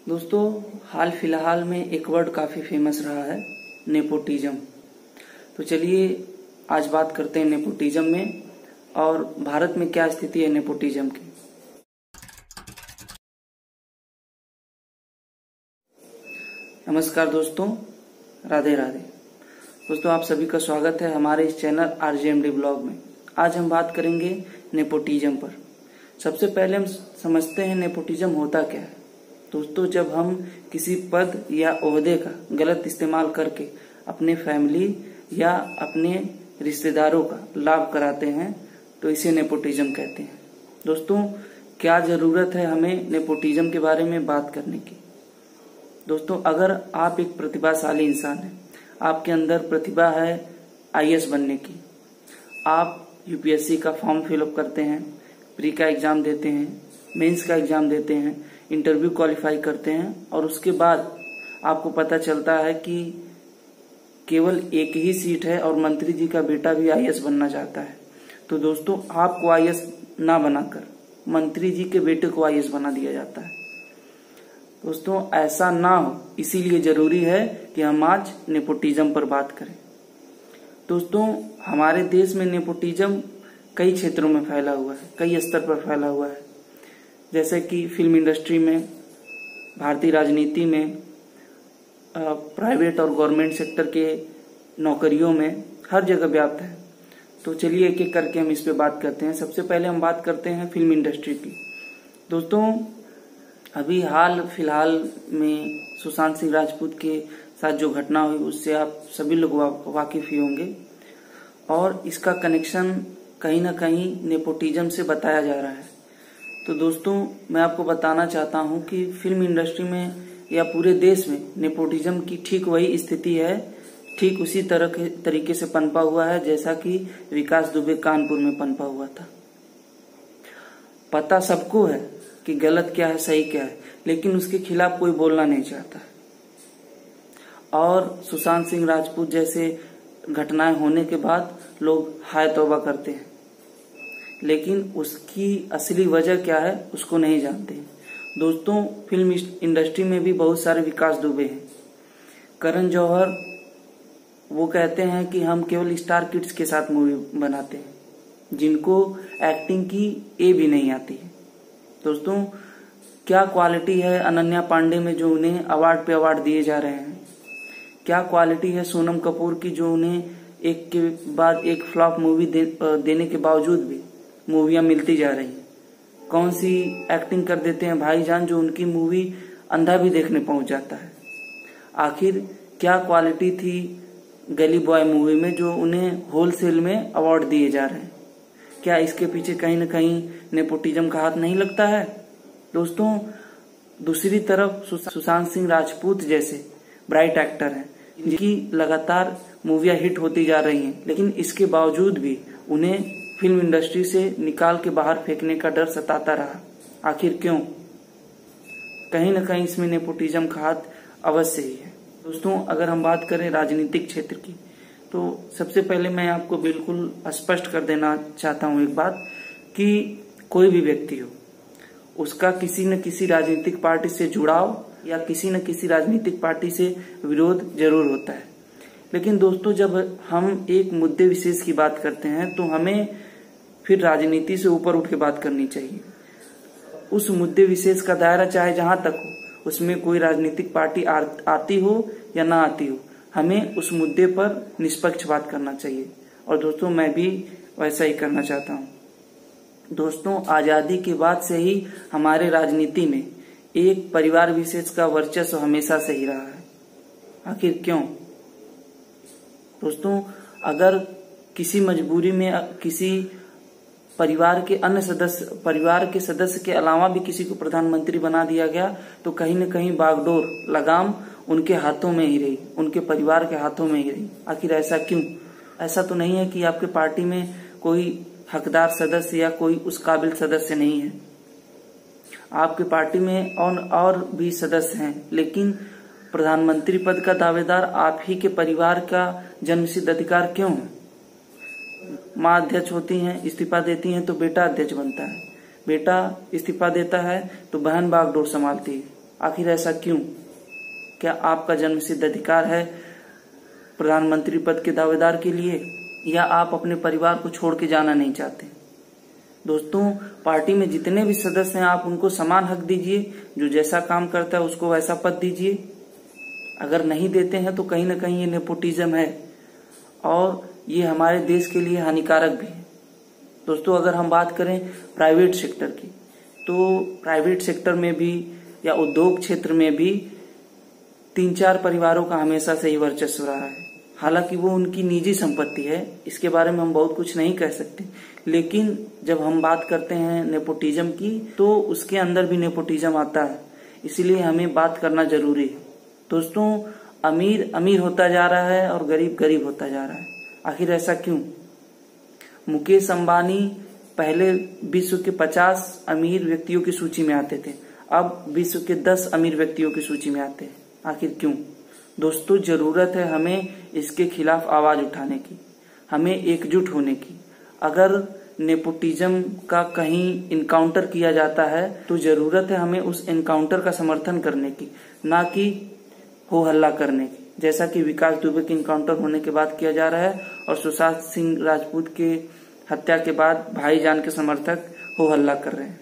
दोस्तों, हाल फिलहाल में एक वर्ड काफी फेमस रहा है, नेपोटिज्म। तो चलिए आज बात करते हैं नेपोटिज्म में और भारत में क्या स्थिति है नेपोटिज्म की। नमस्कार दोस्तों, राधे राधे। दोस्तों, आप सभी का स्वागत है हमारे इस चैनल RJMD ब्लॉग में। आज हम बात करेंगे नेपोटिज्म पर। सबसे पहले हम समझते हैं नेपोटिज्म होता क्या है। दोस्तों, जब हम किसी पद या ओहदे का गलत इस्तेमाल करके अपने फैमिली या अपने रिश्तेदारों का लाभ कराते हैं तो इसे नेपोटिज्म कहते हैं। दोस्तों, क्या जरूरत है हमें नेपोटिज्म के बारे में बात करने की। दोस्तों, अगर आप एक प्रतिभाशाली इंसान हैं, आपके अंदर प्रतिभा है IAS बनने की, आप UPSC का फॉर्म फिलअप करते हैं, प्री का एग्जाम देते हैं, मेंस का एग्जाम देते हैं, इंटरव्यू क्वालिफाई करते हैं और उसके बाद आपको पता चलता है कि केवल एक ही सीट है और मंत्री जी का बेटा भी IAS बनना चाहता है। तो दोस्तों, आपको IAS ना बनाकर मंत्री जी के बेटे को IAS बना दिया जाता है। दोस्तों, ऐसा ना हो, इसीलिए जरूरी है कि हम आज नेपोटिज्म पर बात करें। दोस्तों, हमारे देश में नेपोटिज्म कई क्षेत्रों में फैला हुआ है, कई स्तर पर फैला हुआ है, जैसे कि फिल्म इंडस्ट्री में, भारतीय राजनीति में, प्राइवेट और गवर्नमेंट सेक्टर के नौकरियों में, हर जगह व्याप्त है। तो चलिए एक एक करके हम इस पे बात करते हैं। सबसे पहले हम बात करते हैं फिल्म इंडस्ट्री की। दोस्तों, अभी हाल फिलहाल में सुशांत सिंह राजपूत के साथ जो घटना हुई उससे आप सभी लोग वाकिफ ही होंगे और इसका कनेक्शन कहीं ना कहीं नेपोटिज्म से बताया जा रहा है। तो दोस्तों, मैं आपको बताना चाहता हूं कि फिल्म इंडस्ट्री में या पूरे देश में नेपोटिज्म की ठीक वही स्थिति है, ठीक उसी तरीके से पनपा हुआ है जैसा कि विकास दुबे कानपुर में पनपा हुआ था। पता सबको है कि गलत क्या है, सही क्या है, लेकिन उसके खिलाफ कोई बोलना नहीं चाहता। और सुशांत सिंह राजपूत जैसे घटनाएं होने के बाद लोग हाय तौबा करते हैं, लेकिन उसकी असली वजह क्या है उसको नहीं जानते। दोस्तों, फिल्म इंडस्ट्री में भी बहुत सारे विकास दुबे हैं। करण जौहर वो कहते हैं कि हम केवल स्टार किड्स के साथ मूवी बनाते हैं, जिनको एक्टिंग की ए भी नहीं आती है। दोस्तों, क्या क्वालिटी है अनन्या पांडे में जो उन्हें अवार्ड पे अवार्ड दिए जा रहे हैं। क्या क्वालिटी है सोनम कपूर की जो उन्हें एक के बाद एक फ्लॉप मूवी देने के बावजूद भी मूवियां मिलती जा रही हैं। कौन सी एक्टिंग कर देते हैं भाईजान जो उनकी मूवी अंधा भी देखने पहुंच जाता है। आखिर क्या क्वालिटी थी गली बॉय मूवी में जो उन्हें होलसेल में अवार्ड दिए जा रहे हैं। क्या इसके पीछे कहीं न कहीं नेपोटिज्म का हाथ नहीं लगता है। दोस्तों, दूसरी तरफ सुशांत सिंह राजपूत जैसे ब्राइट एक्टर हैं जिनकी लगातार मूवियां हिट होती जा रही हैं, लेकिन इसके बावजूद भी उन्हें फिल्म इंडस्ट्री से निकाल के बाहर फेंकने का डर सताता रहा। आखिर क्यों? कहीं न कहीं इसमें नेपोटिज्म का हाथ अवश्य ही है। दोस्तों, अगर हम बात करें राजनीतिक क्षेत्र की, तो सबसे पहले मैं आपको बिल्कुल स्पष्ट कर देना चाहता हूं एक बात कि कोई भी व्यक्ति हो, उसका किसी न किसी राजनीतिक पार्टी से जुड़ाव या किसी न किसी राजनीतिक पार्टी से विरोध जरूर होता है। लेकिन दोस्तों, जब हम एक मुद्दे विशेष की बात करते हैं तो हमें फिर राजनीति से ऊपर उठ के बात करनी चाहिए। उस मुद्दे विशेष का दायरा चाहे जहां तक हो, उसमें कोई राजनीतिक पार्टी आती हो या ना आती हो, हमें उस मुद्दे पर निष्पक्ष बात करना चाहिए। और दोस्तों, मैं भी वैसा ही करना चाहता हूं। दोस्तों, आजादी के बाद से ही हमारे राजनीति में एक परिवार विशेष का वर्चस्व हमेशा से ही रहा है। आखिर क्यों? दोस्तों, अगर किसी मजबूरी में किसी परिवार के सदस्य के अलावा भी किसी को प्रधानमंत्री बना दिया गया तो कहीं न कहीं बागडोर लगाम उनके हाथों में ही रही, उनके परिवार के हाथों में ही रही। आखिर ऐसा क्यों? ऐसा तो नहीं है कि आपके पार्टी में कोई हकदार सदस्य या कोई उस काबिल सदस्य नहीं है। आपके पार्टी में और भी सदस्य हैं, लेकिन प्रधानमंत्री पद का दावेदार आप ही के परिवार का जन्मसिद्ध अधिकार क्यों है? माँ अध्यक्ष होती हैं, इस्तीफा देती हैं तो बेटा अध्यक्ष बनता है, बेटा इस्तीफा देता है तो बहन बागडोर संभालती है। आखिर ऐसा क्यों? क्या आपका जन्मसिद्ध अधिकार है प्रधानमंत्री पद के दावेदार के लिए, या आप अपने परिवार को छोड़ के जाना नहीं चाहते? दोस्तों, पार्टी में जितने भी सदस्य हैं आप उनको समान हक दीजिए, जो जैसा काम करता है उसको वैसा पद दीजिए। अगर नहीं देते हैं तो कहीं ना कहीं ये नेपोटिज्म है और ये हमारे देश के लिए हानिकारक भी है। दोस्तों, अगर हम बात करें प्राइवेट सेक्टर की, तो प्राइवेट सेक्टर में भी या उद्योग क्षेत्र में भी 3-4 परिवारों का हमेशा से ही वर्चस्व रहा है। हालांकि वो उनकी निजी संपत्ति है, इसके बारे में हम बहुत कुछ नहीं कह सकते, लेकिन जब हम बात करते हैं नेपोटिज्म की तो उसके अंदर भी नेपोटिज्म आता है, इसीलिए हमें बात करना जरूरी है। दोस्तों, अमीर अमीर होता जा रहा है और गरीब गरीब होता जा रहा है। आखिर ऐसा क्यों? मुकेश अंबानी पहले विश्व के 50 अमीर व्यक्तियों की सूची में आते थे, अब विश्व के 10 अमीर व्यक्तियों की सूची में आते हैं। आखिर क्यों? दोस्तों, जरूरत है हमें इसके खिलाफ आवाज उठाने की, हमें एकजुट होने की। अगर नेपोटिज्म का कहीं इनकाउंटर किया जाता है तो जरूरत है हमें उस इनकाउंटर का समर्थन करने की, ना कि हो हल्ला करने की, जैसा कि विकास दुबे के इनकाउंटर होने के बाद किया जा रहा है और सुशांत सिंह राजपूत के हत्या के बाद भाईजान के समर्थक हो हल्ला कर रहे हैं।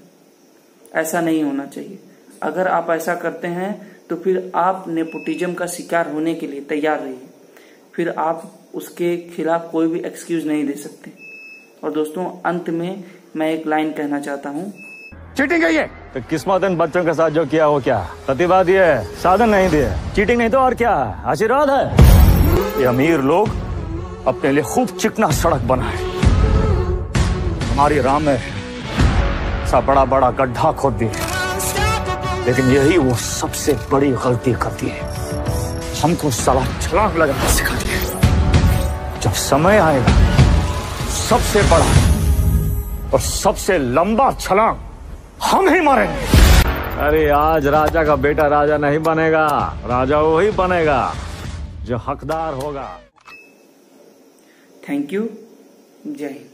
ऐसा नहीं होना चाहिए। अगर आप ऐसा करते हैं तो फिर आप नेपोटिज्म का शिकार होने के लिए तैयार रहिए, फिर आप उसके खिलाफ कोई भी एक्सक्यूज नहीं दे सकते। और दोस्तों, अंत में मैं एक लाइन कहना चाहता हूँ, चीटिंग है ये तो किस्मत इन बच्चों के साथ जो किया वो क्या प्रतिभा दिए, साधन नहीं दिए, चीटिंग नहीं तो और क्या आशीर्वाद है। ये अमीर लोग अपने लिए खूब चिकना सड़क बनाए, हमारी राह में सा बड़ा बड़ा गड्ढा खोद दिए, लेकिन यही वो सबसे बड़ी गलती करती है, हमको साला छलांग लगाना सिखा दिया। जब समय आएगा सबसे बड़ा और सबसे लंबा छलांग हम ही मारेंगे। अरे आज राजा का बेटा राजा नहीं बनेगा, राजा वही बनेगा जो हकदार होगा। Thank you. जय हिंद।